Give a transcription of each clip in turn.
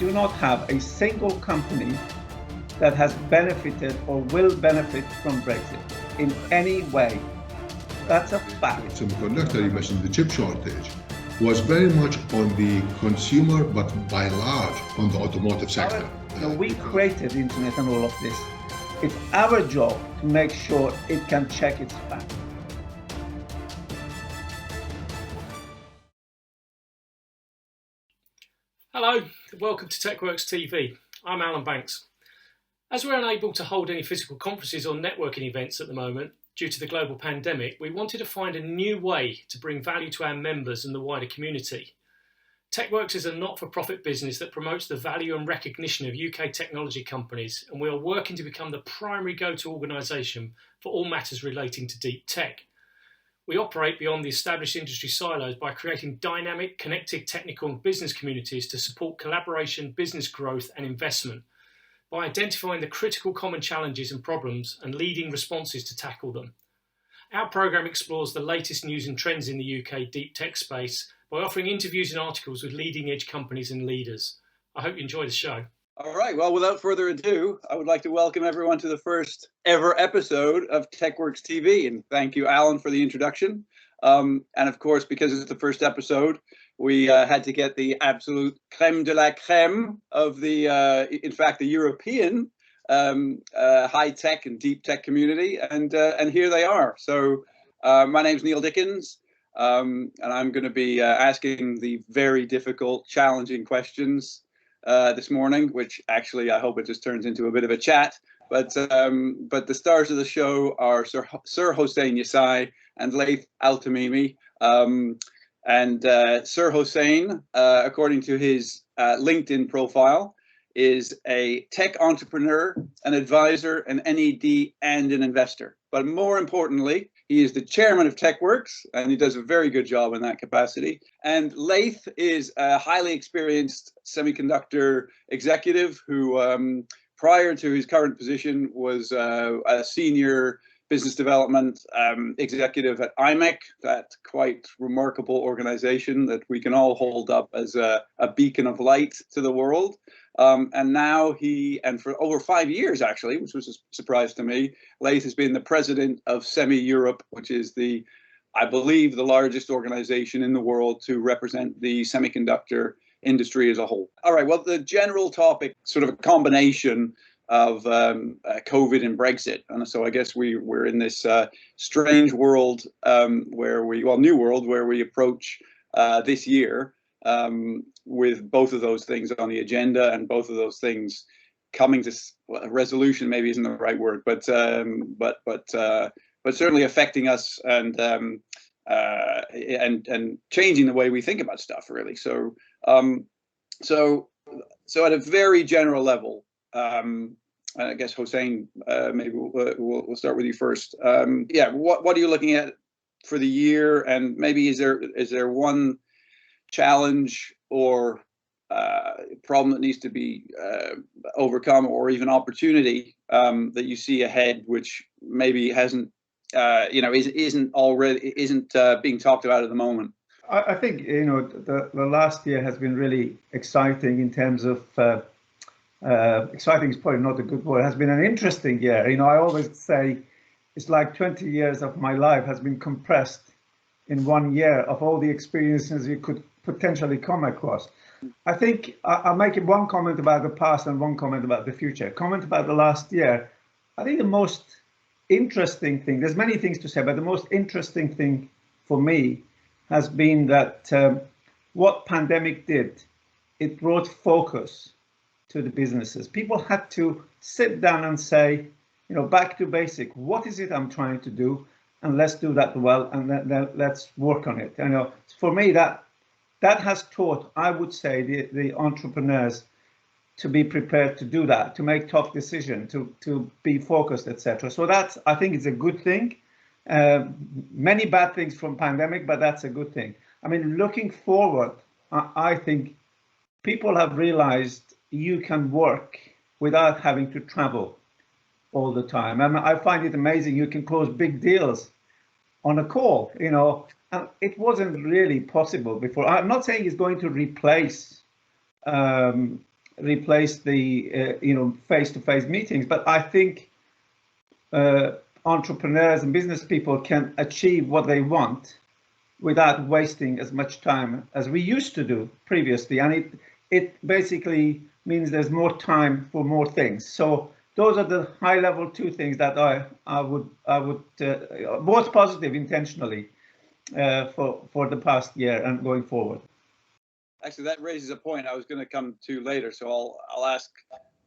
do not have a single company that has benefited or will benefit from Brexit in any way. That's a fact. Semiconductor, you mentioned the chip shortage, was very much on the consumer, but by and large on the automotive sector. We created the internet and all of this. It's our job to make sure it can check its facts. Hello, welcome to TechWorks TV. I'm Alan Banks. As we're unable to hold any physical conferences or networking events at the moment due to the global pandemic, we wanted to find a new way to bring value to our members and the wider community. TechWorks is a not-for-profit business that promotes the value and recognition of UK technology companies, and we are working to become the primary go-to organisation for all matters relating to deep tech. We operate beyond the established industry silos by creating dynamic, connected technical and business communities to support collaboration, business growth and investment by identifying the critical common challenges and problems and leading responses to tackle them. Our programme explores the latest news and trends in the UK deep tech space by offering interviews and articles with leading edge companies and leaders. I hope you enjoy the show. All right, well, without further ado, I would like to welcome everyone to the first ever episode of TechWorks TV, and thank you, Alan, for the introduction. And of course, because it's the first episode, we had to get the absolute creme de la creme of the, in fact, the European high-tech and deep tech community, and here they are. So my name's Neil Dickins, and I'm going to be asking the very difficult, challenging questions this morning, which actually I hope it just turns into a bit of a chat. But the stars of the show are Sir Hossein Yassaie and Laith Altimime. And Sir Hossein, according to his LinkedIn profile, is a tech entrepreneur, an advisor, an NED, and an investor. But more importantly, he is the chairman of TechWorks, and he does a very good job in that capacity. And Laith is a highly experienced semiconductor executive who, prior to his current position, was a senior business development executive at IMEC, that quite remarkable organization that we can all hold up as a beacon of light to the world. And now and for over 5 years, actually, which was a surprise to me, Laith has been the president of SEMI Europe, which is I believe, the largest organization in the world to represent the semiconductor industry as a whole. All right, well, the general topic, sort of a combination of COVID and Brexit. And so I guess we're in this strange world new world where we approach this year with both of those things on the agenda, and both of those things coming to resolution. Maybe isn't the right word, but certainly affecting us and changing the way we think about stuff, really. So at a very general level, I guess Hossein, maybe we'll start with you first. What are you looking at for the year, and maybe is there one challenge or problem that needs to be overcome, or even opportunity that you see ahead, which maybe hasn't, isn't being talked about at the moment? I think the last year has been really exciting in terms of exciting is probably not a good word. It has been an interesting year. I always say it's like 20 years of my life has been compressed in 1 year of all the experiences you could potentially come across. I think I'll make one comment about the past and one comment about the future. Comment about the last year. I think the most interesting thing, there's many things to say, but the most interesting thing for me has been that what pandemic did, it brought focus to the businesses. People had to sit down and say, back to basic. What is it I'm trying to do? And let's do that well, and then let's work on it. For me, that has taught, I would say, the entrepreneurs to be prepared to do that, to make tough decisions, to be focused, etc. So I think it's a good thing. Many bad things from pandemic, but that's a good thing. Looking forward, I think people have realized you can work without having to travel all the time. I find it amazing. You can close big deals on a call, and it wasn't really possible before. I'm not saying it's going to replace replace the face-to-face meetings, but I think entrepreneurs and business people can achieve what they want without wasting as much time as we used to do previously, and it basically means there's more time for more things. So those are the high-level two things that I would both positive intentionally for the past year and going forward. Actually, that raises a point I was going to come to later, so I'll ask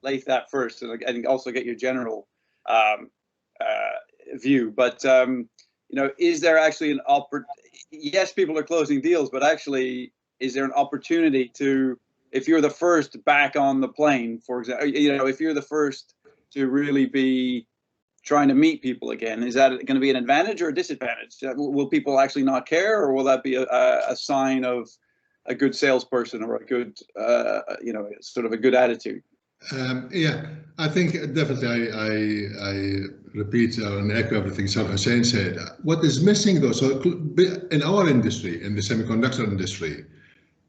Laith that first, and also get your general view. But is there actually an yes, people are closing deals, but actually, is there an opportunity to, if you're the first back on the plane, for example, if you're the first to really be trying to meet people again, is that going to be an advantage or a disadvantage? Will people actually not care, or will that be a sign of a good salesperson or a good, sort of a good attitude? Yeah, I think definitely I repeat and echo everything Hossein said. What is missing though, so in our industry, in the semiconductor industry,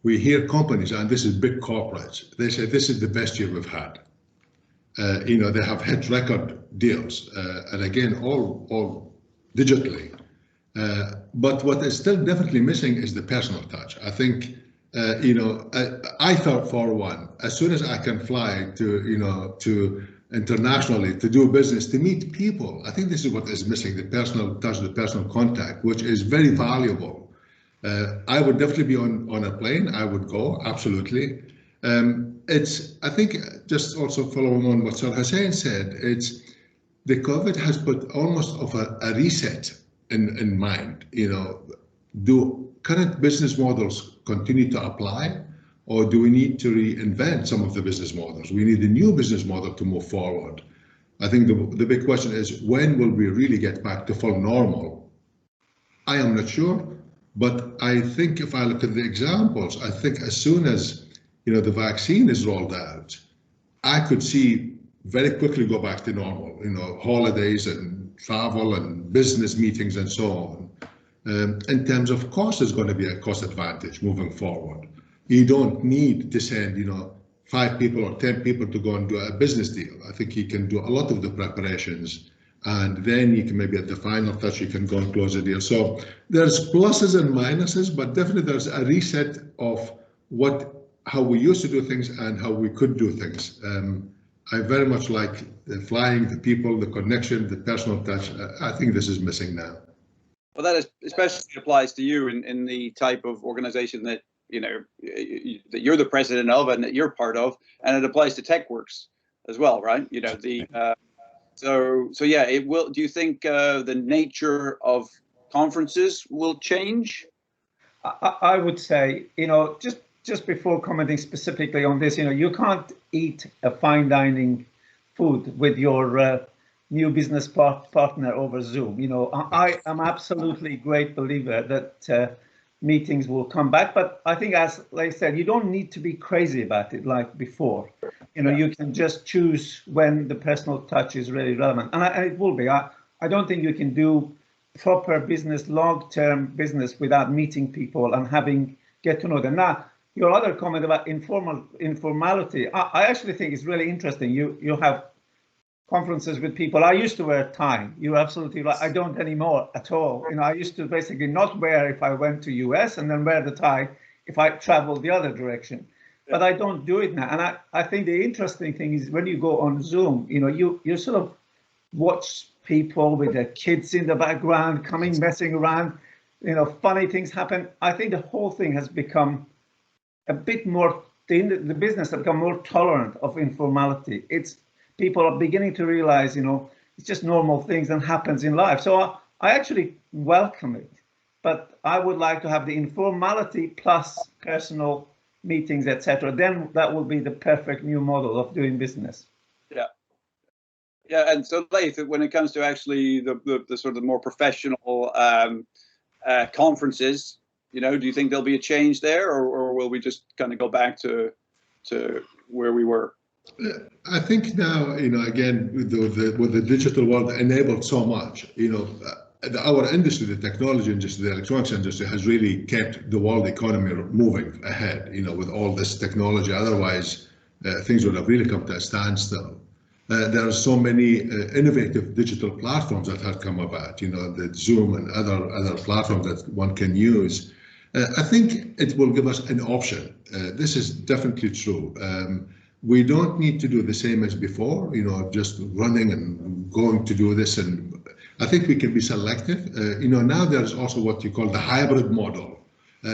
we hear companies, and this is big corporates, they say this is the best year we've had. They have hit record deals, and again, all digitally. But what is still definitely missing is the personal touch. I think, I thought for one, as soon as I can fly to internationally to do business, to meet people, I think this is what is missing, the personal touch, the personal contact, which is very valuable. I would definitely be on a plane. I would go, absolutely. I think, just also following on what Sir Hossein said, the COVID has put almost of a reset in mind. Do current business models continue to apply, or do we need to reinvent some of the business models? We need a new business model to move forward. I think the big question is, when will we really get back to full normal? I am not sure, but I think if I look at the examples, I think as soon as the vaccine is rolled out, I could see very quickly go back to normal, holidays and travel and business meetings and so on. In terms of cost, is going to be a cost advantage moving forward. You don't need to send, 5 people or 10 people to go and do a business deal. I think you can do a lot of the preparations, and then you can maybe at the final touch, you can go and close a deal. So there's pluses and minuses, but definitely there's a reset of how we used to do things and how we could do things. I very much like the flying, the people, the connection, the personal touch. I think this is missing now. Well, that especially applies to you in the type of organization that that you're the president of and that you're part of, and it applies to TechWorks as well, right? So yeah, it will. Do you think the nature of conferences will change? I would say, just before commenting specifically on this, you can't eat a fine dining food with your new business partner over Zoom. I am absolutely a great believer that meetings will come back, but I think, as Laith said, you don't need to be crazy about it like before. You can just choose when the personal touch is really relevant, and it will be. I don't think you can do proper business, long-term business, without meeting people and get to know them. Now, your other comment about informality, I actually think is really interesting. You have conferences with people. I used to wear a tie. You're absolutely right. I don't anymore at all. I used to basically not wear if I went to US, and then wear the tie if I traveled the other direction. But I don't do it now. And I think the interesting thing is when you go on Zoom, you sort of watch people with their kids in the background messing around, funny things happen. I think the whole thing has become a bit more, the business has become more tolerant of informality. People are beginning to realize, it's just normal things that happens in life. So I actually welcome it, but I would like to have the informality plus personal meetings, etc. Then that will be the perfect new model of doing business. Yeah, and so Laith, when it comes to actually the sort of more professional conferences, do you think there'll be a change there, or will we just kind of go back to where we were? I think now, again, with the digital world enabled so much, our industry, the technology industry, the electronics industry has really kept the world economy moving ahead, with all this technology. Otherwise, things would have really come to a standstill. There are so many innovative digital platforms that have come about, the Zoom and other platforms that one can use. I think it will give us an option. This is definitely true. We don't need to do the same as before, just running and going to do this. And I think we can be selective. Now there's also what you call the hybrid model,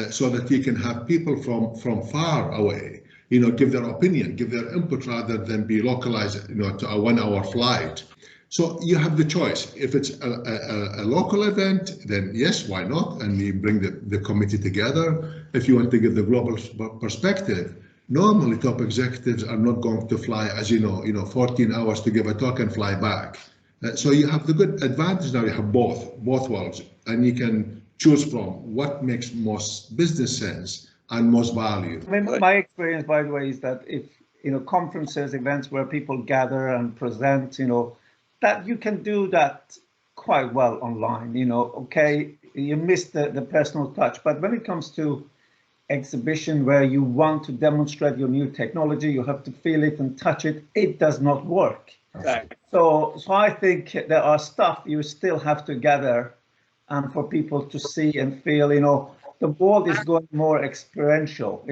so that you can have people from far away give their opinion, give their input, rather than be localized, to a 1 hour flight. So you have the choice. If it's a local event, then yes, why not? And you bring the committee together. If you want to give the global perspective, normally top executives are not going to fly, as 14 hours to give a talk and fly back. So you have the good advantage now. You have both worlds, and you can choose from what makes most business sense and most value. I mean, my experience, by the way, is that if conferences, events where people gather and present, that you can do that quite well online. Okay, you miss the personal touch, but when it comes to exhibition where you want to demonstrate your new technology, you have to feel it and touch it. It does not work. Right. So I think there are stuff you still have to gather, and for people to see and feel. The world is going more experiential.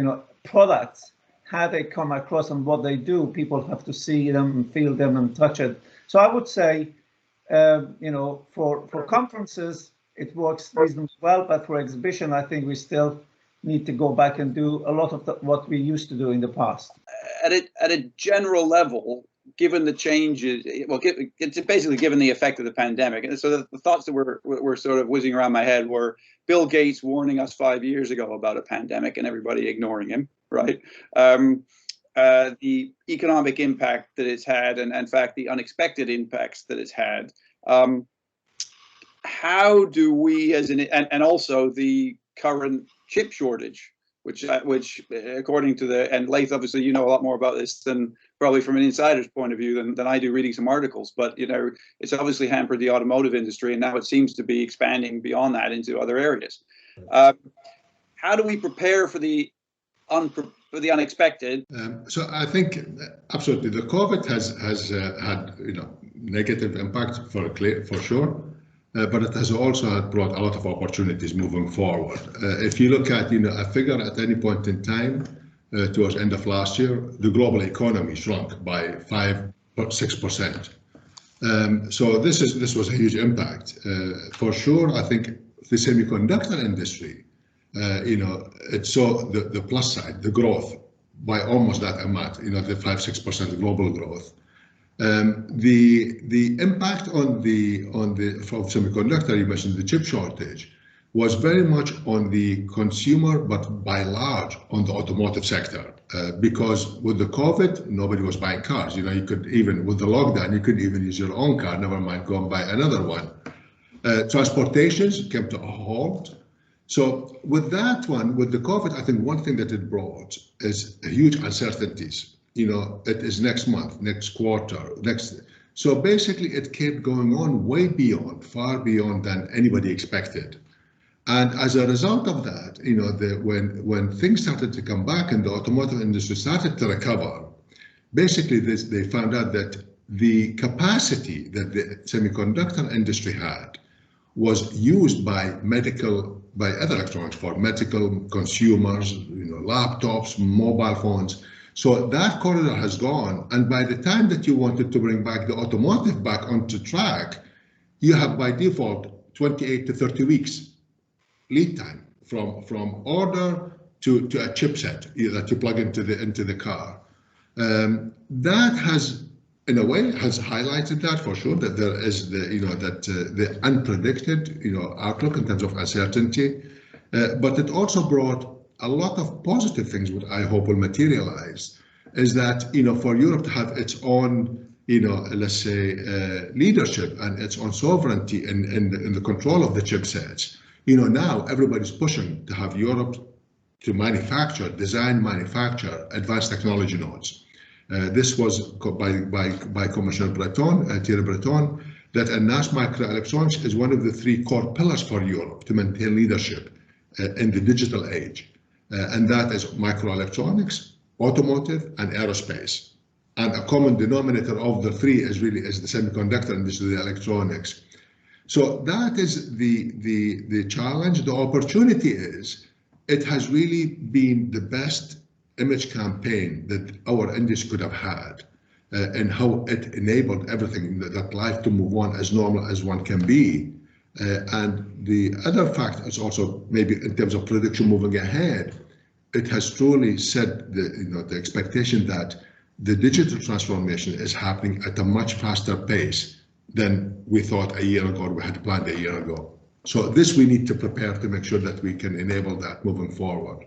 Products, how they come across and what they do, people have to see them and feel them and touch it. So I would say, for conferences, it works reasonably well, but for exhibition, I think we still need to go back and do a lot of what we used to do in the past. At a general level, given the changes, it's basically given the effect of the pandemic. And so the thoughts that were sort of whizzing around my head were Bill Gates warning us 5 years ago about a pandemic and everybody ignoring him, right? The economic impact that it's had, and in fact, the unexpected impacts that it's had. How do we, and also the current chip shortage, which according to and Laith, obviously you know a lot more about this than probably from an insider's point of view than I do reading some articles, but it's obviously hampered the automotive industry, and now it seems to be expanding beyond that into other areas. How do we prepare for the unexpected? So I think absolutely the COVID has had negative impact for sure. But it has also brought a lot of opportunities moving forward. If you look at a figure at any point in time towards end of last year, the global economy shrunk by 5-6%. So this was a huge impact for sure. I think the semiconductor industry, it saw the plus side, the growth by almost that amount. The 5-6% global growth. The impact on from semiconductor, you mentioned the chip shortage, was very much on the consumer, but by large on the automotive sector, because with the COVID, nobody was buying cars. You could even, with the lockdown, you couldn't even use your own car, never mind go and buy another one. Transportations came to a halt. So with that one, with the COVID, I think one thing that it brought is huge uncertainties. It is next month, next quarter, next. So basically it kept going on way beyond, far beyond than anybody expected. And as a result of that, when things started to come back and the automotive industry started to recover, basically they found out that the capacity that the semiconductor industry had was used by other electronics for medical consumers, laptops, mobile phones. So that corridor has gone, and by the time that you wanted to bring back the automotive back onto track, you have by default 28 to 30 weeks lead time from order to a chipset that you plug into the car. That has, in a way, has highlighted that for sure, that there is the unpredicted outlook in terms of uncertainty, but it also brought a lot of positive things, which I hope will materialize, is that for Europe to have its own let's say leadership and its own sovereignty in the control of the chipsets. Now everybody's pushing to have Europe to design, manufacture advanced technology nodes. This was by Commissioner Thierry Breton, that advanced microelectronics is one of the 3 core pillars for Europe to maintain leadership in the digital age. And that is microelectronics, automotive, and aerospace. And a common denominator of the three is the semiconductor industry, the electronics. So that is the challenge. The opportunity is it has really been the best image campaign that our industry could have had, and how it enabled everything, that life to move on as normal as one can be. And the other fact is also maybe in terms of prediction moving ahead, it has truly set the expectation that the digital transformation is happening at a much faster pace than we thought a year ago, or we had planned a year ago. So this we need to prepare to make sure that we can enable that moving forward.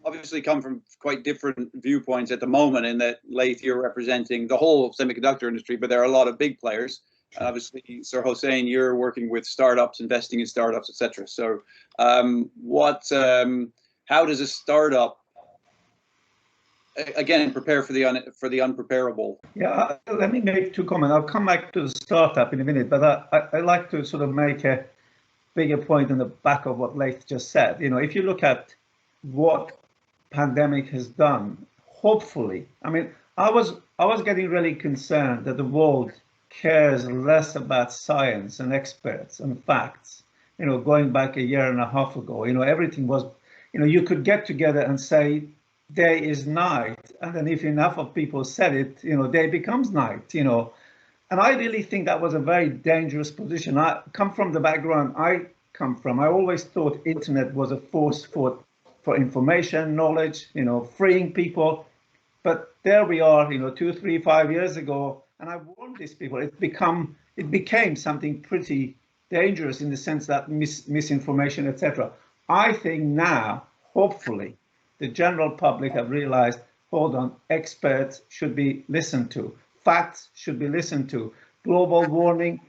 Obviously come from quite different viewpoints at the moment, in that, Laith, you're representing the whole semiconductor industry, but there are a lot of big players. Obviously, Sir Hossein, you're working with startups, investing in startups, etc. So how does a startup, again, prepare for the unpreparable? Yeah, let me make two comments. I'll come back to the startup in a minute, but I like to sort of make a bigger point in the back of what Laith just said. You know, if you look at what pandemic has done, hopefully, I mean, I was getting really concerned that the world cares less about science and experts and facts. You know, going back a year and a half ago, you know, everything was, you know, you could get together and say day is night, and then if enough of people said it, you know, day becomes night, you know. And I really think that was a very dangerous position. I come from the background I come from. I always thought internet was a force for information, knowledge, you know, freeing people. But there we are, you know, 2, 3, 5 years ago, and I warned these people. It became something pretty dangerous in the sense that misinformation, etc. I think now, hopefully, the general public have realized, hold on, experts should be listened to. Facts should be listened to. Global warming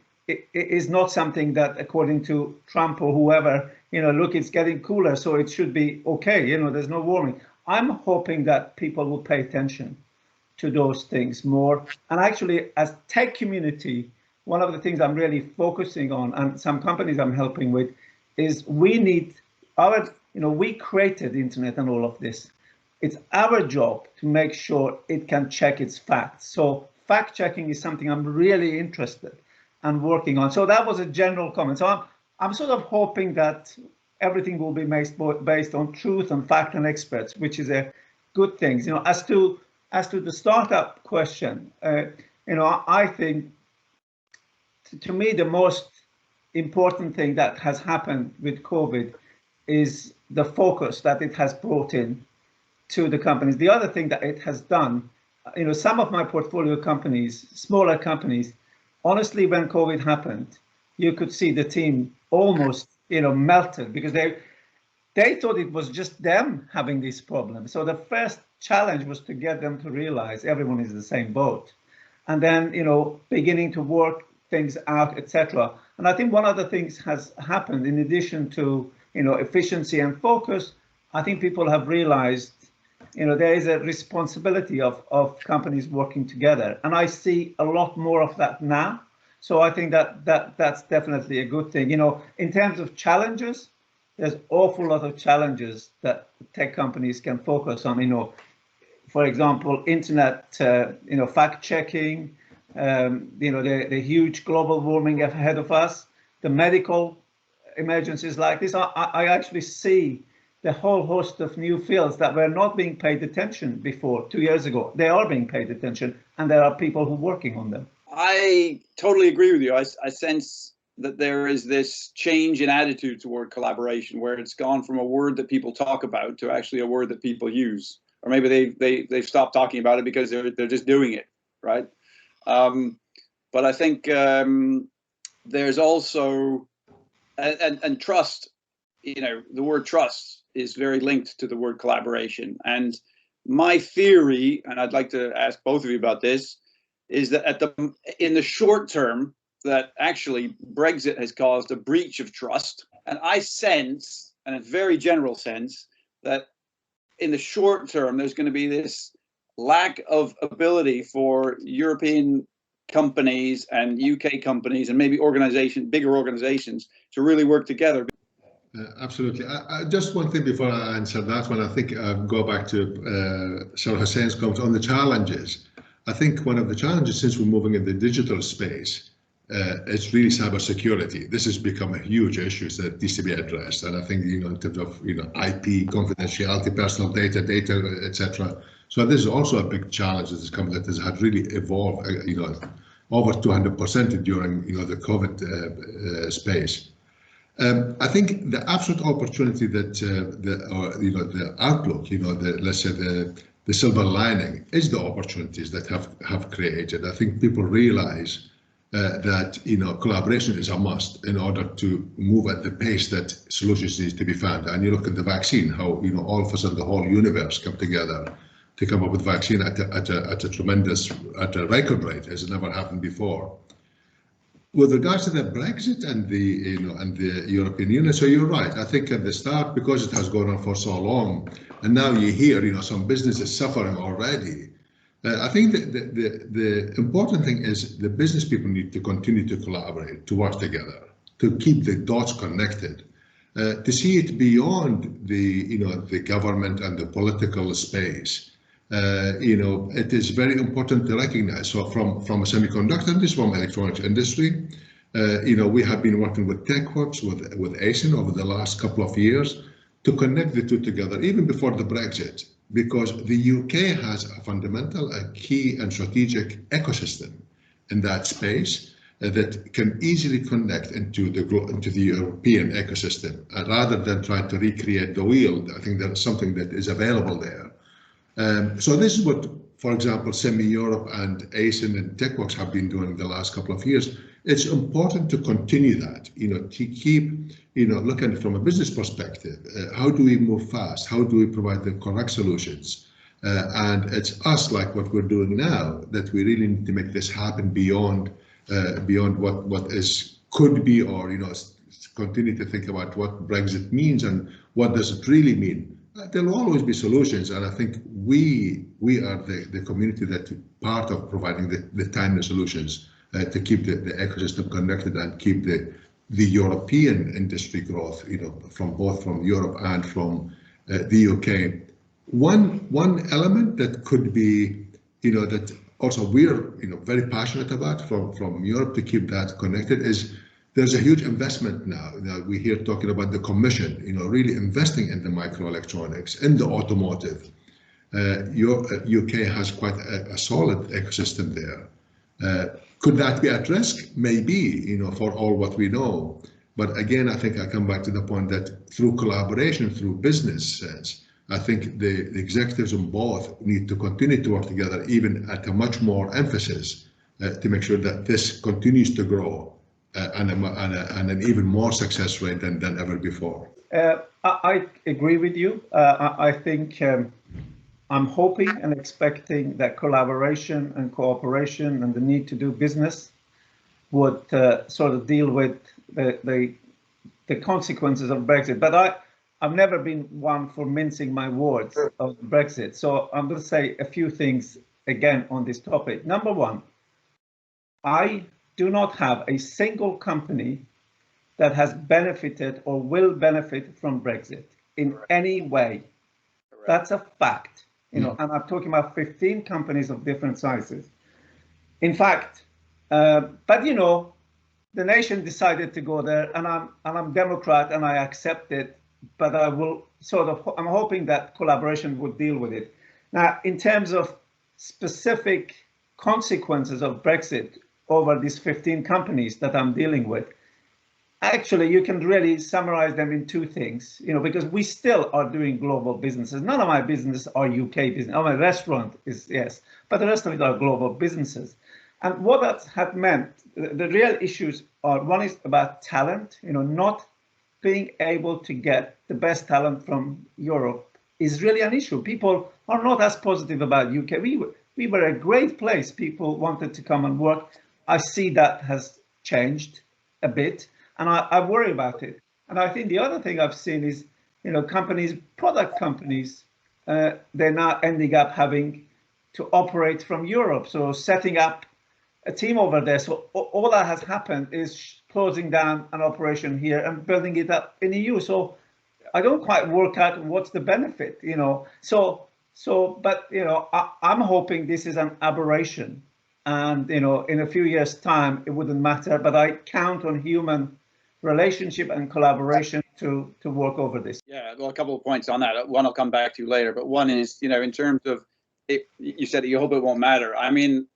is not something that, according to Trump or whoever, you know, look, it's getting cooler, so it should be okay. You know, there's no warming. I'm hoping that people will pay attention to those things more. And actually, as tech community, one of the things I'm really focusing on, and some companies I'm helping with, is we need our, you know, we created the internet and all of this. It's our job to make sure it can check its facts. So fact checking is something I'm really interested and working on. So that was a general comment. So I'm sort of hoping that everything will be based on truth and fact and experts, which is a good thing. You know, as to the startup question, you know, I think to me the most important thing that has happened with COVID is the focus that it has brought in to the companies. The other thing that it has done, you know, some of my portfolio companies, smaller companies, honestly, when COVID happened, you could see the team almost, you know, melted, because they thought it was just them having this problem. So the first challenge was to get them to realize everyone is in the same boat, and then, you know, beginning to work things out, etc. And I think one of the things has happened, in addition to, you know, efficiency and focus, I think people have realized, you know, there is a responsibility of companies working together, and I see a lot more of that now. So I think that's definitely a good thing. You know, in terms of challenges, there's awful lot of challenges that tech companies can focus on. You know, for example, internet, you know, fact checking, you know, the huge global warming ahead of us, the medical emergencies like this. I actually see the whole host of new fields that were not being paid attention before 2 years ago. They are being paid attention, and there are people who are working on them. I totally agree with you. I sense that there is this change in attitude toward collaboration, where it's gone from a word that people talk about to actually a word that people use, or maybe they've stopped talking about it because they're just doing it, right? But I think there's also and trust. You know, the word trust is very linked to the word collaboration. And my theory, and I'd like to ask both of you about this, is that in the short term, that actually Brexit has caused a breach of trust. And I sense, in a very general sense, that in the short term, there's going to be this lack of ability for European companies and UK companies and maybe bigger organizations to really work together. Absolutely. Just one thing before I answer that one, I think go back to Sir Hossein's comments on the challenges. I think one of the challenges since we're moving in the digital space, it's really cybersecurity. This has become a huge issue that needs to be addressed. And I think, in terms of, IP, confidentiality, personal data, etc. So this is also a big challenge that has had really evolved, over 200% during, the COVID space. I think the absolute opportunity that the outlook, let's say the silver lining is the opportunities that have created. I think people realize that collaboration is a must in order to move at the pace that solutions need to be found. And you look at the vaccine, how all of a sudden the whole universe come together to come up with vaccine at a record rate as it never happened before. With regards to the Brexit and the European Union, so you're right. I think at the start, because it has gone on for so long, and now you hear some businesses suffering already. I think that the important thing is the business people need to continue to collaborate, to work together, to keep the dots connected, to see it beyond the government and the political space. It is very important to recognize. So from a semiconductor industry, from electronics industry, we have been working with TechWorks, with Hossein over the last couple of years to connect the two together, even before the Brexit, because the UK has a fundamental, a key and strategic ecosystem in that space that can easily connect into the European ecosystem, rather than trying to recreate the wheel. I think that's something that is available there. So this is what, for example, Semi-Europe and Hossein and TechWorks have been doing the last couple of years. It's important to continue that, to keep, looking from a business perspective. How do we move fast? How do we provide the correct solutions? And it's us, like what we're doing now, that we really need to make this happen beyond what could be, or continue to think about what Brexit means and what does it really mean. There will always be solutions, and I think we are the community that part of providing the timely solutions to keep the ecosystem connected and keep the European industry growth, from both from Europe and from the UK. One element that could be, that also we're very passionate about from Europe to keep that connected is, there's a huge investment now. We hear talking about the Commission, really investing in the microelectronics, in the automotive. UK has quite a solid ecosystem there. Could that be at risk? Maybe, for all what we know. But again, I think I come back to the point that through collaboration, through business sense, I think the executives on both need to continue to work together, even at a much more emphasis, to make sure that this continues to grow. And an even more success rate than ever before. I agree with you. I think I'm hoping and expecting that collaboration and cooperation and the need to do business would sort of deal with the consequences of Brexit. But I've never been one for mincing my words of Brexit. So I'm going to say a few things again on this topic. Number one, I do not have a single company that has benefited or will benefit from Brexit in any way. Correct. That's a fact, and I'm talking about 15 companies of different sizes. In fact, but the nation decided to go there, and I'm Democrat and I accept it, but I will I'm hoping that collaboration would deal with it. Now, in terms of specific consequences of Brexit over these 15 companies that I'm dealing with, actually, you can really summarize them in two things, because we still are doing global businesses. None of my business are UK business. My restaurant is, yes, but the rest of it are global businesses. And what that has meant, the real issues are, one is about talent, not being able to get the best talent from Europe is really an issue. People are not as positive about UK. We were a great place. People wanted to come and work. I see that has changed a bit, and I worry about it. And I think the other thing I've seen is, companies, product companies, they're now ending up having to operate from Europe. So setting up a team over there. So all that has happened is closing down an operation here and building it up in the EU. So I don't quite work out what's the benefit, you know. But you know, I'm hoping this is an aberration, and you know, in a few years' time, it wouldn't matter. But I count on human relationship and collaboration to work over this. Yeah, well, a couple of points on that. One I'll come back to later, but one is, you know, in terms of it, you said that you hope it won't matter. I mean,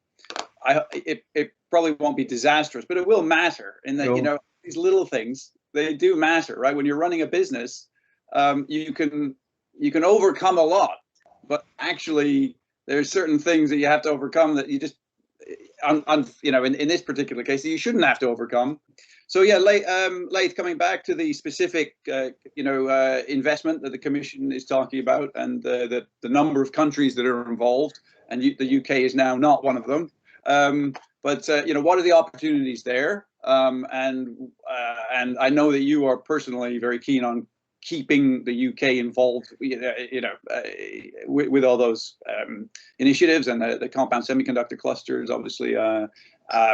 it probably won't be disastrous, but it will matter in that, you know, these little things, they do matter, right? When you're running a business, you can overcome a lot, but actually there's certain things that you have to overcome that you just, you know, in this particular case, you shouldn't have to overcome. So yeah, Laith, coming back to the specific, you know, investment that the Commission is talking about, and the number of countries that are involved, and the UK is now not one of them. But you know, what are the opportunities there? And I know that you are personally very keen on keeping the UK involved, you know, with all those initiatives, and the compound semiconductor cluster is obviously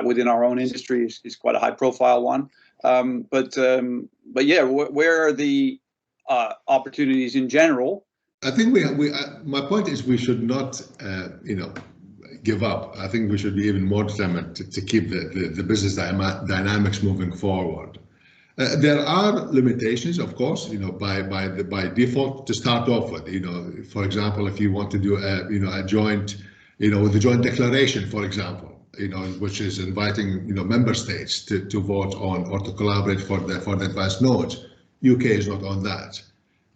within our own industry is quite a high-profile one. But yeah, where are the opportunities in general? I think my point is we should not, you know, give up. I think we should be even more determined to keep the business dynamics moving forward. There are limitations, of course, you know, by default to start off with. You know, for example, if you want to do a joint, you know, with the joint declaration, for example, you know, which is inviting, you know, member states to vote on or to collaborate for the advanced nodes. UK is not on that.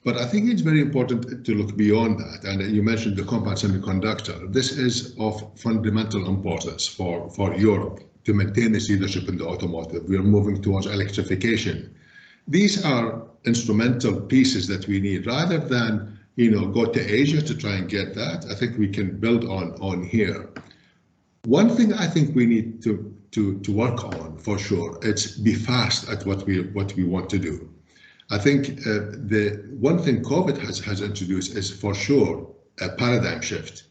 But I think it's very important to look beyond that. And you mentioned the compound semiconductor. This is of fundamental importance for Europe to maintain its leadership in the automotive. We are moving towards electrification. These are instrumental pieces that we need, rather than, you know, go to Asia to try and get that. I think we can build on here. One thing I think we need to work on for sure, it's be fast at what we want to do. I think the one thing COVID has introduced is for sure a paradigm shift.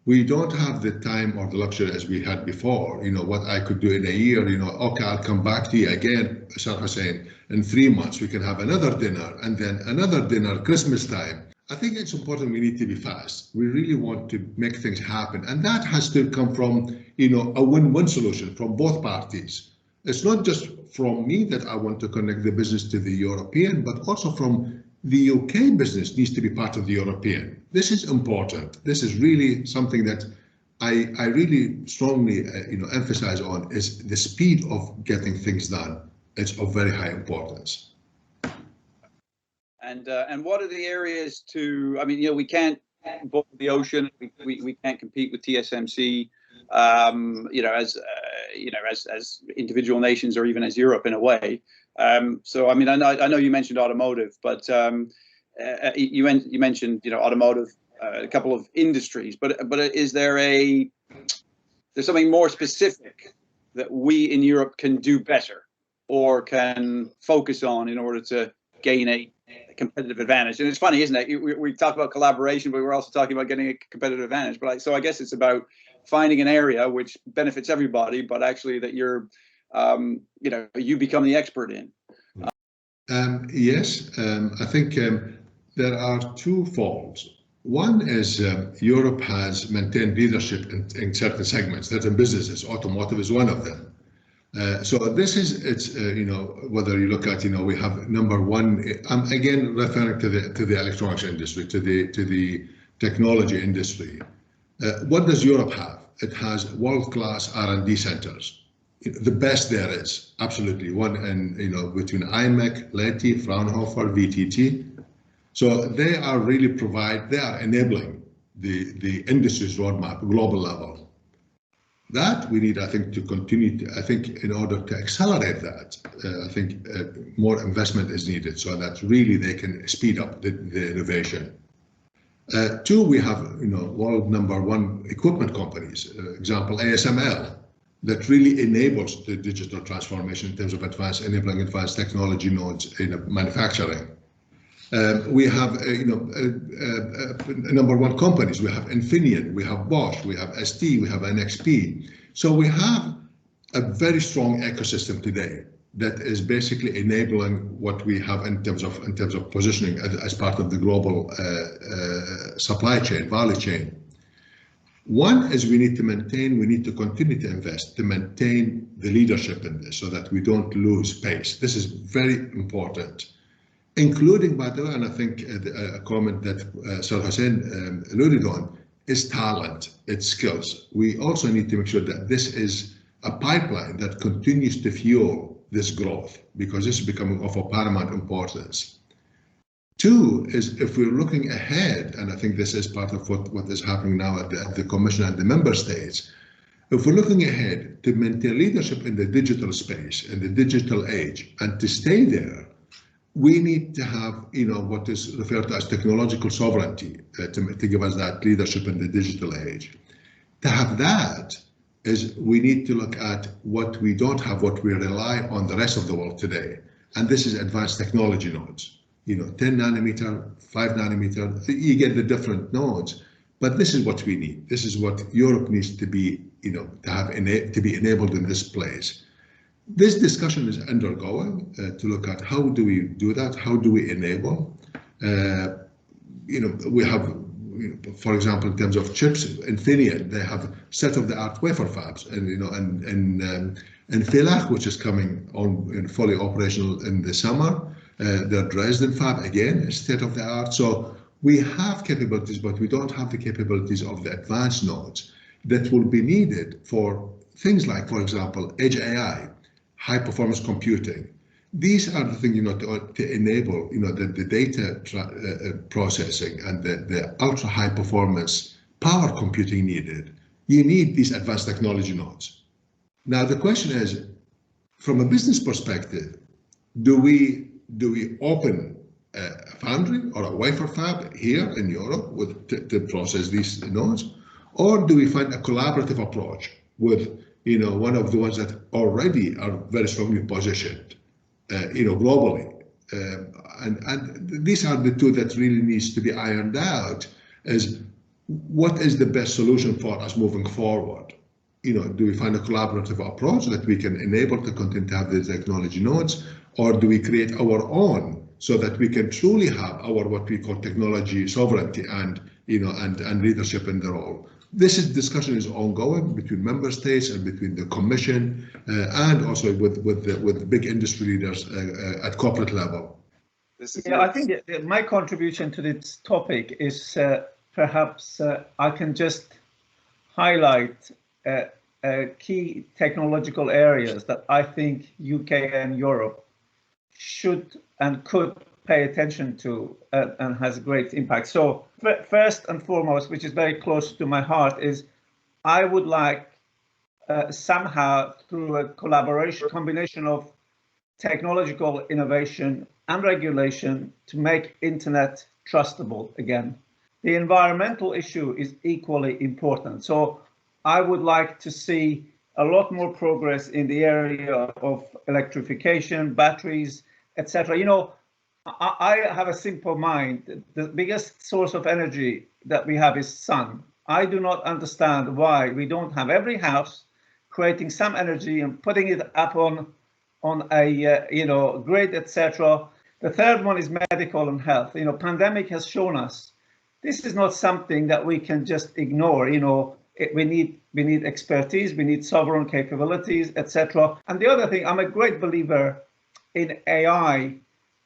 We don't have the time or the luxury as we had before. You know, what I could do in a year, you know, okay, I'll come back to you again, Hossein, in 3 months, we can have another dinner, and then another dinner, Christmas time. I think it's important we need to be fast. We really want to make things happen. And that has to come from, you know, a win-win solution from both parties. It's not just from me that I want to connect the business to the European, but also from the UK business needs to be part of the European. This is important. This is really something that I really strongly you know, emphasize on, is the speed of getting things done. It's of very high importance. And what are the areas to? I mean, you know, we can't boil the ocean. We can't compete with TSMC. You know, as individual nations, or even as Europe in a way. So I mean, I know you mentioned automotive, but you mentioned, you know, automotive, a couple of industries, but is there's something more specific that we in Europe can do better or can focus on in order to gain a competitive advantage? And it's funny, isn't it? We talk about collaboration, but we're also talking about getting a competitive advantage. But so I guess it's about finding an area which benefits everybody, but actually that you're, you know, you become the expert in. Yes, I think there are two folds. One is Europe has maintained leadership in certain segments, certain businesses. Automotive is one of them. So this is, it's you know, whether you look at, you know, we have #1. I'm again referring to the electronics industry, to the technology industry. What does Europe have? It has world-class R&D centers, the best there is, absolutely. One, and you know, between IMEC, Laith, Fraunhofer, VTT. So they are really they are enabling the industry's roadmap, global level. That we need, I think, to continue to, I think, in order to accelerate that, I think more investment is needed so that really they can speed up the innovation. Two, we have, you know, world #1 equipment companies, example ASML, that really enables the digital transformation in terms of enabling advanced technology nodes in manufacturing. We have, you know, #1 companies. We have Infineon, we have Bosch, we have ST, we have NXP. So we have a very strong ecosystem today that is basically enabling what we have in terms of positioning as part of the global supply chain, value chain. One is we need to continue to invest to maintain the leadership in this so that we don't lose pace. This is very important, including, by the way, and I think a comment that Sir Hossein alluded on, is talent, it's skills. We also need to make sure that this is a pipeline that continues to fuel this growth, because this is becoming of a paramount importance. Two is, if we're looking ahead, and I think this is part of what is happening now at the Commission and the member states, if we're looking ahead to maintain leadership in the digital space, in the digital age, and to stay there, we need to have, what is referred to as technological sovereignty to give us that leadership in the digital age. To have that is we need to look at what we don't have, what we rely on the rest of the world today. And this is advanced technology nodes. 10 nanometer, 5 nanometer, you get the different nodes, but this is what we need. This is what Europe needs to be, to be enabled in this place. This discussion is undergoing to look at how do we do that? How do we enable? We have, for example, in terms of chips, Infineon, they have state-of-the-art wafer fabs, and Filach, which is coming on fully operational in the summer. The Dresden fab, again, is state-of-the-art. So we have capabilities, but we don't have the capabilities of the advanced nodes that will be needed for things like, for example, edge AI, high-performance computing. These are the things, to enable, the data processing and the ultra-high performance power computing needed. You need these advanced technology nodes. Now, the question is, from a business perspective, do we open a foundry or a wafer fab here in Europe to process these nodes, or do we find a collaborative approach with, one of the ones that already are very strongly positioned, globally? And these are the two that really needs to be ironed out, is what is the best solution for us moving forward? Do we find a collaborative approach that we can enable to continue to have the technology nodes, or do we create our own so that we can truly have our what we call technology sovereignty and and leadership in the role? This discussion is ongoing between member states and between the Commission and also with big industry leaders at corporate level. I think my contribution to this topic is perhaps I can just highlight key technological areas that I think UK and Europe should and could pay attention to and has great impact. So first and foremost, which is very close to my heart, is I would like somehow through a combination of technological innovation and regulation to make internet trustable again. The environmental issue is equally important. So I would like to see a lot more progress in the area of electrification, batteries, etc. I have a simple mind. The biggest source of energy that we have is sun. I do not understand why we don't have every house creating some energy and putting it up on a grid, etc. The third one is medical and health. Pandemic has shown us this is not something that we can just ignore. We need expertise, we need sovereign capabilities, etc. And the other thing, I'm a great believer in AI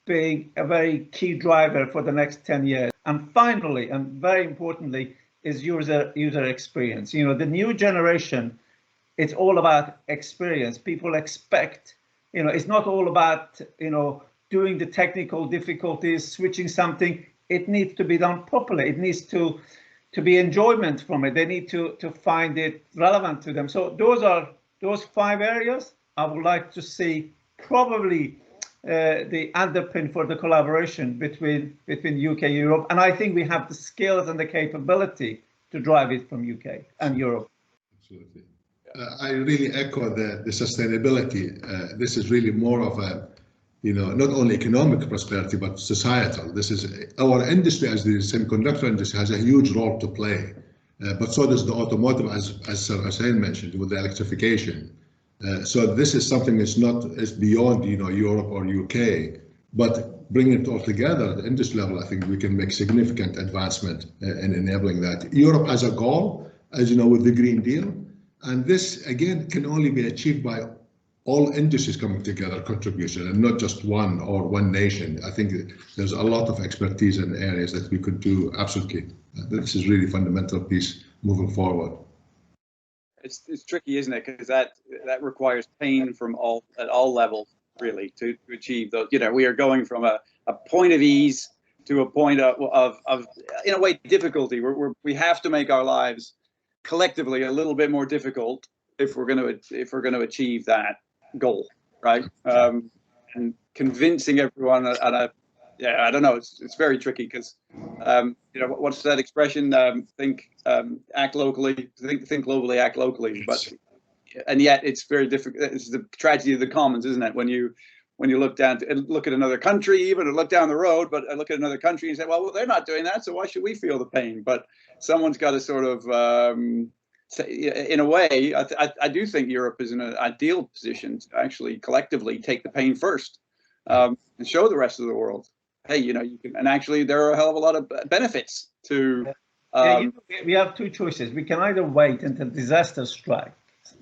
being a very key driver for the next 10 years. And finally, and very importantly, is user experience. The new generation, it's all about experience. People expect, it's not all about, doing the technical difficulties, switching something. It needs to be done properly. It needs to be enjoyment from it. They need to find it relevant to them. So those 5 areas I would like to see probably the underpin for the collaboration between UK and Europe. And I think we have the skills and the capability to drive it from UK and Europe. Absolutely. I really echo the sustainability. This is really more of a, not only economic prosperity, but societal. This is our industry, as the semiconductor industry, has a huge role to play. But so does the automotive, as Sir Hossein mentioned, with the electrification. So this is something it's beyond Europe or UK, but bringing it all together at the industry level, I think we can make significant advancement in enabling that. Europe has a goal, as you know, with the Green Deal, and this again can only be achieved by all industries coming together, contribution, and not just one or one nation. I think there's a lot of expertise in areas that we could do absolutely. This is really fundamental piece moving forward. It's tricky, isn't it? Because that requires pain at all levels, really, to achieve those. We are going from a point of ease to a point of in a way, difficulty. We have to make our lives collectively a little bit more difficult if we're going to achieve that goal, right? And convincing everyone I don't know. It's very tricky because what's that expression? Act locally, think globally, act locally. And yet it's very difficult. It's the tragedy of the commons, isn't it? When you look at another country, even, or look down the road, but I look at another country and say, well, they're not doing that, so why should we feel the pain? But someone's got to sort of, in a way, I do think Europe is in an ideal position to actually collectively take the pain first, and show the rest of the world, hey, you can, and actually there are a hell of a lot of benefits to. We have two choices. We can either wait until disaster strikes,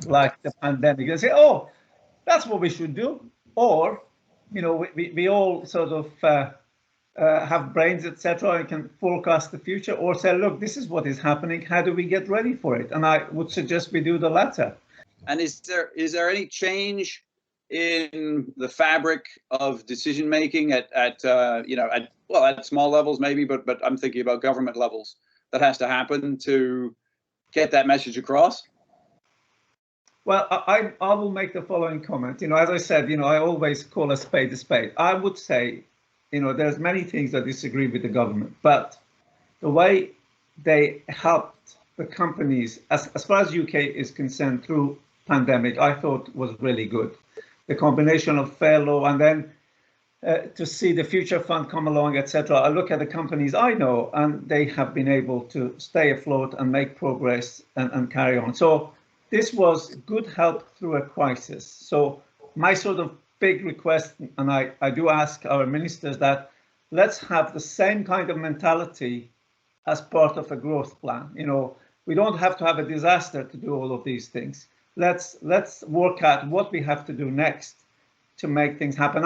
like the pandemic, and say, oh, that's what we should do, or we all sort of have brains, etc., and can forecast the future, or say, look, this is what is happening. How do we get ready for it? And I would suggest we do the latter. And is there any change in the fabric of decision making at small levels maybe, but I'm thinking about government levels, that has to happen to get that message across? Well, I will make the following comment. As I said, I always call a spade a spade. I would say, there's many things I disagree with the government, but the way they helped the companies, as far as UK is concerned, through pandemic, I thought was really good. The combination of fair law and then to see the future fund come along, etc. I look at the companies I know, and they have been able to stay afloat and make progress and carry on. So this was good help through a crisis. So my sort of big request, and I do ask our ministers, that let's have the same kind of mentality as part of a growth plan. We don't have to have a disaster to do all of these things. Let's work out what we have to do next to make things happen.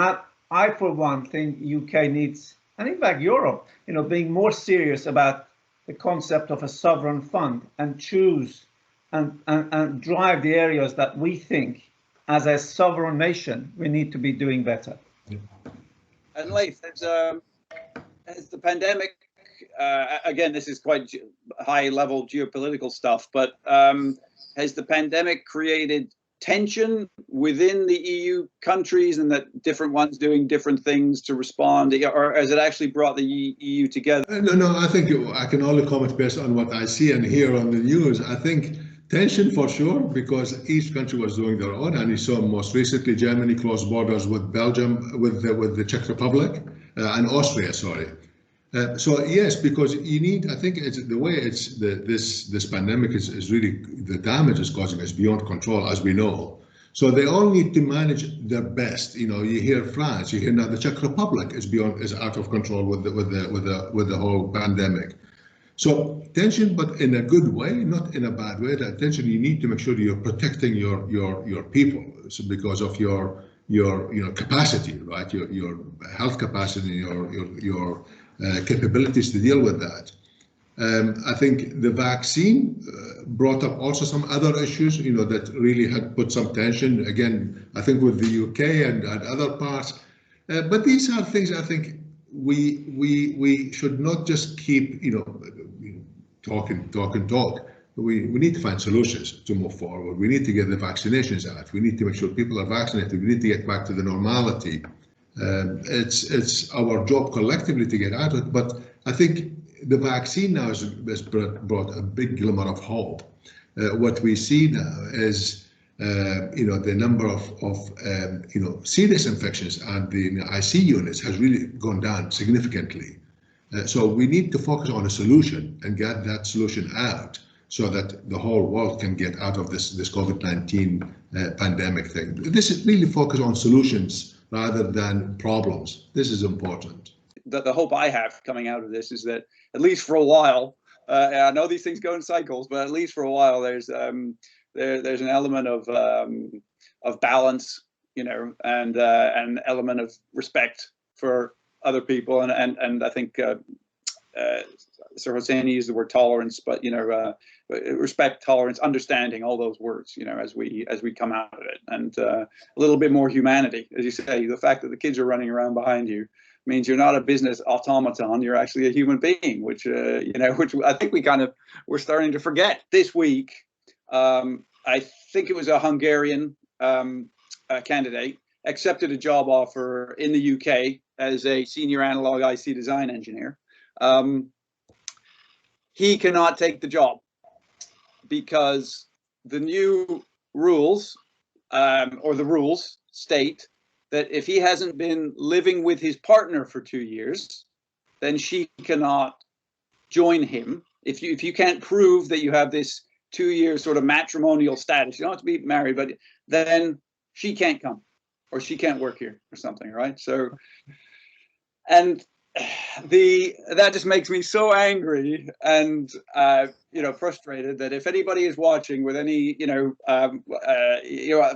I for one, think UK needs, and in fact Europe, being more serious about the concept of a sovereign fund and choose and drive the areas that we think, as a sovereign nation, we need to be doing better. And Laith, has the pandemic, again, this is quite high-level geopolitical stuff, but has the pandemic created tension within the EU countries, and that different ones doing different things to respond, or has it actually brought the EU together? No, I think I can only comment based on what I see and hear on the news. I think tension for sure, because each country was doing their own, and you saw most recently Germany closed borders with Belgium, with the Czech Republic and Austria, sorry. So yes, because you need, I think it's the way this pandemic is really, the damage it's causing is beyond control, as we know. So they all need to manage their best. You hear France, you hear now the Czech Republic is out of control with the whole pandemic. So tension, but in a good way, not in a bad way. That tension, you need to make sure you're protecting your people, so because of your capacity, right? Your health capacity, your capabilities to deal with that. I think the vaccine brought up also some other issues, that really had put some tension. Again, I think with the UK and other parts. But these are things I think we should not just keep, talk. We need to find solutions to move forward. We need to get the vaccinations out. We need to make sure people are vaccinated. We need to get back to the normality. It's our job collectively to get out of it. But I think the vaccine now has brought a big glimmer of hope. What we see now is, the number of serious infections and the IC units has really gone down significantly. So we need to focus on a solution and get that solution out so that the whole world can get out of this COVID-19 pandemic thing. This is really focused on solutions rather than problems. This is important. The hope I have coming out of this is that, at least for a while, I know these things go in cycles, but at least for a while, there's an element of balance, you know, and an element of respect for other people, and I think Sir Hossein used the word tolerance, but you know, respect, tolerance, understanding, all those words, you know, as we come out of it, and a little bit more humanity, as you say. The fact that the kids are running around behind you means you're not a business automaton, you're actually a human being, which you know, which I think we're starting to forget. This week, I think it was a Hungarian candidate accepted a job offer in the UK as a senior analog IC design engineer. He cannot take the job because the new rules, or the rules state that if he hasn't been living with his partner for 2 years, then she cannot join him. If you can't prove that you have this 2-year sort of matrimonial status, you don't have to be married, but then she can't come, or she can't work here or something, right? So, and that just makes me so angry and you know, frustrated, that if anybody is watching with any, you know,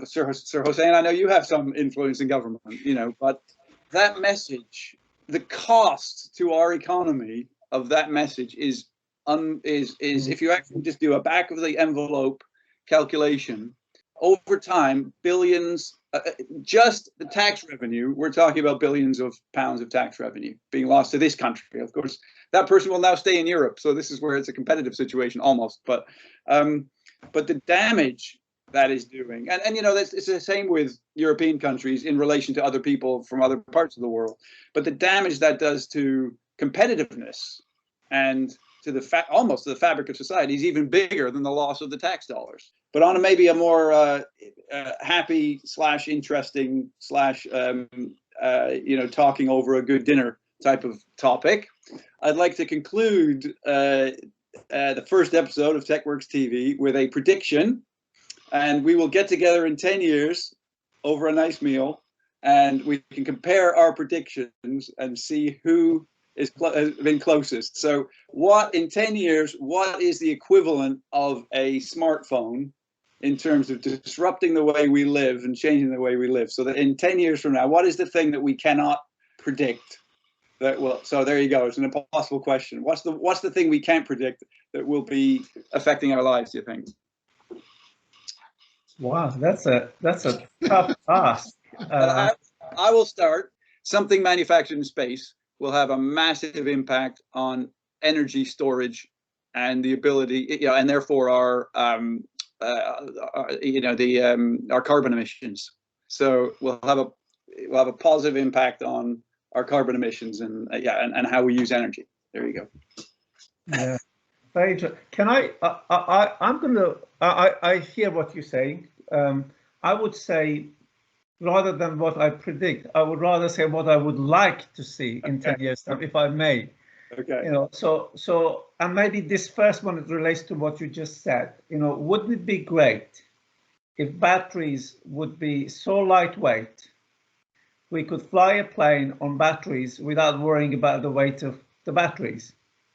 Sir Hossein, I know you have some influence in government, you know, but that message, the cost to our economy of that message is if you actually just do a back of the envelope calculation, over time, billions, just the tax revenue, we're talking about billions of pounds of tax revenue being lost to this country. Of course, that person will now stay in Europe, so this is where it's a competitive situation almost. But the damage that is doing, and you know, it's the same with European countries in relation to other people from other parts of the world. But the damage that does to competitiveness and to the almost to the fabric of society is even bigger than the loss of the tax dollars. But on maybe a more happy / interesting / you know, talking over a good dinner type of topic, I'd like to conclude the first episode of TechWorks TV with a prediction, and we will get together in 10 years over a nice meal, and we can compare our predictions and see who has been closest. So in 10 years, what is the equivalent of a smartphone in terms of disrupting the way we live and changing the way we live? So that in 10 years from now, what is the thing that we cannot predict that will, so there you go, it's an impossible question. What's the thing we can't predict that will be affecting our lives, do you think? Wow, that's a tough ask. I will start. Something manufactured in space will have a massive impact on energy storage and the ability, you know, and therefore our you know, our carbon emissions. So we'll have a positive impact on our carbon emissions and and how we use energy. There you go. Yeah, very interesting. Can I hear what you're saying. I would say, rather than what I predict, I would rather say what I would like to see in 10 years time, if I may. Okay. You know, so and maybe this first one relates to what you just said. You know, wouldn't it be great if batteries would be so lightweight we could fly a plane on batteries without worrying about the weight of the batteries?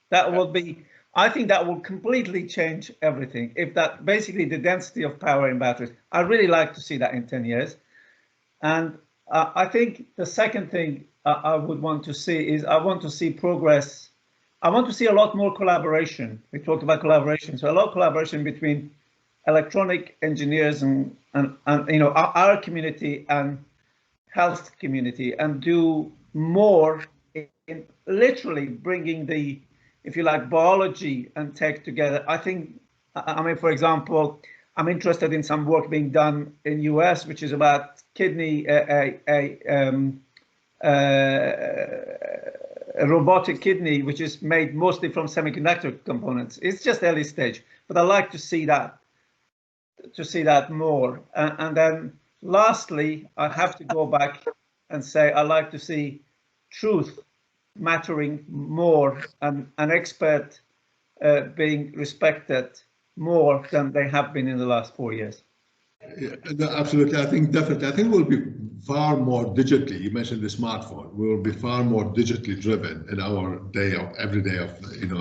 That would be, I think that will completely change everything. If that, basically the density of power in batteries, I'd really like to see that in 10 years. And I think the second thing I would want to see is, I want to see progress. I want to see a lot more collaboration. We talked about collaboration, so a lot of collaboration between electronic engineers and you know, our community and health community, and do more in literally bringing the, if you like, biology and tech together. I think, I mean, for example, I'm interested in some work being done in US, which is about kidney, a robotic kidney, which is made mostly from semiconductor components. It's just early stage, but I like to see that more. And then lastly, I have to go back and say I like to see truth mattering more, and an expert being respected more than they have been in the last 4 years. Yeah, no, absolutely. I think definitely. I think we'll be far more digitally. You mentioned the smartphone. We will be far more digitally driven in our every day of in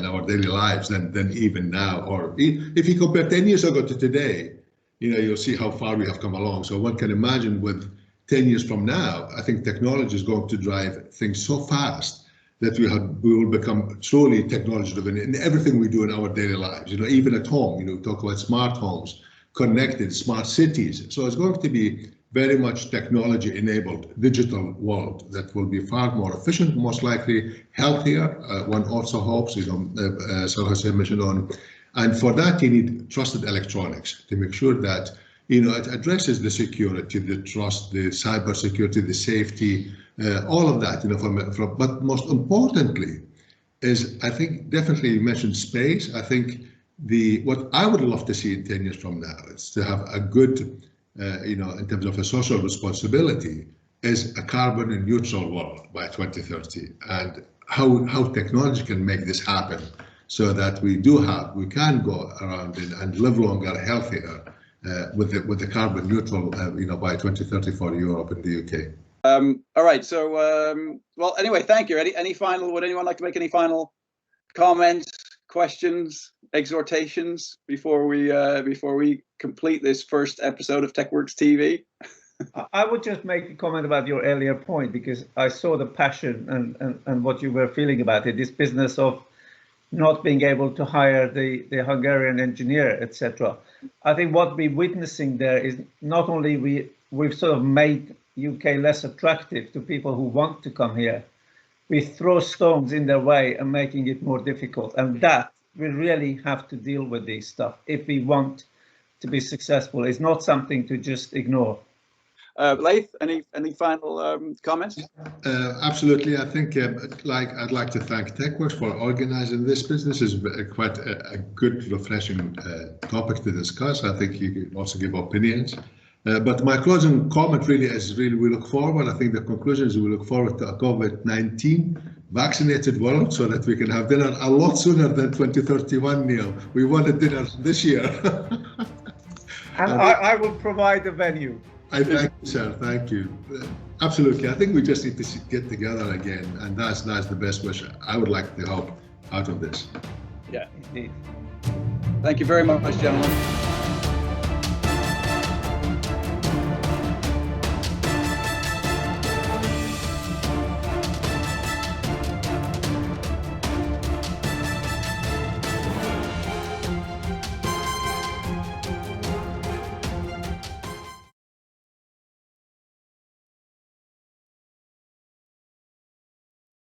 our daily lives than even now. Or if you compare 10 years ago to today, you'll see how far we have come along. So one can imagine with 10 years from now, I think technology is going to drive things so fast that we will become truly technology driven in everything we do in our daily lives. Even at home. We talk about smart homes, connected smart cities. So it's going to be very much technology enabled digital world that will be far more efficient, most likely healthier. One also hopes, so Hossein mentioned on, and for that you need trusted electronics to make sure that it addresses the security, the trust, the cyber security, the safety, all of that. But most importantly is, I think definitely you mentioned space. I think what I would love to see in 10 years from now is to have a good, in terms of a social responsibility, is a carbon neutral world by 2030, and how technology can make this happen, so that we can go around and live longer, healthier, with the carbon neutral, by 2030 for Europe and the UK. All right. So, well, anyway, thank you. Would anyone like to make any final comments, questions, exhortations before we complete this first episode of TechWorks TV? I would just make a comment about your earlier point, because I saw the passion and what you were feeling about it, this business of not being able to hire the Hungarian engineer, etc. I think what we're witnessing there is not only we've sort of made UK less attractive to people who want to come here, we throw stones in their way and making it more difficult. And that we really have to deal with this stuff if we want to be successful. It's not something to just ignore. Laith, any final comments? Absolutely. I think I'd like to thank TechWorks for organizing this. This is quite a good, refreshing topic to discuss. I think you can also give opinions. But my closing comment really is we look forward. I think the conclusion is we look forward to a COVID-19 vaccinated world, so that we can have dinner a lot sooner than 2031, Neil. We wanted dinner this year. And I will provide the venue. I thank you, sir. Thank you. Absolutely. I think we just need to get together again, and that's the best wish I would like to hope out of this. Yeah, indeed. Thank you very much, gentlemen.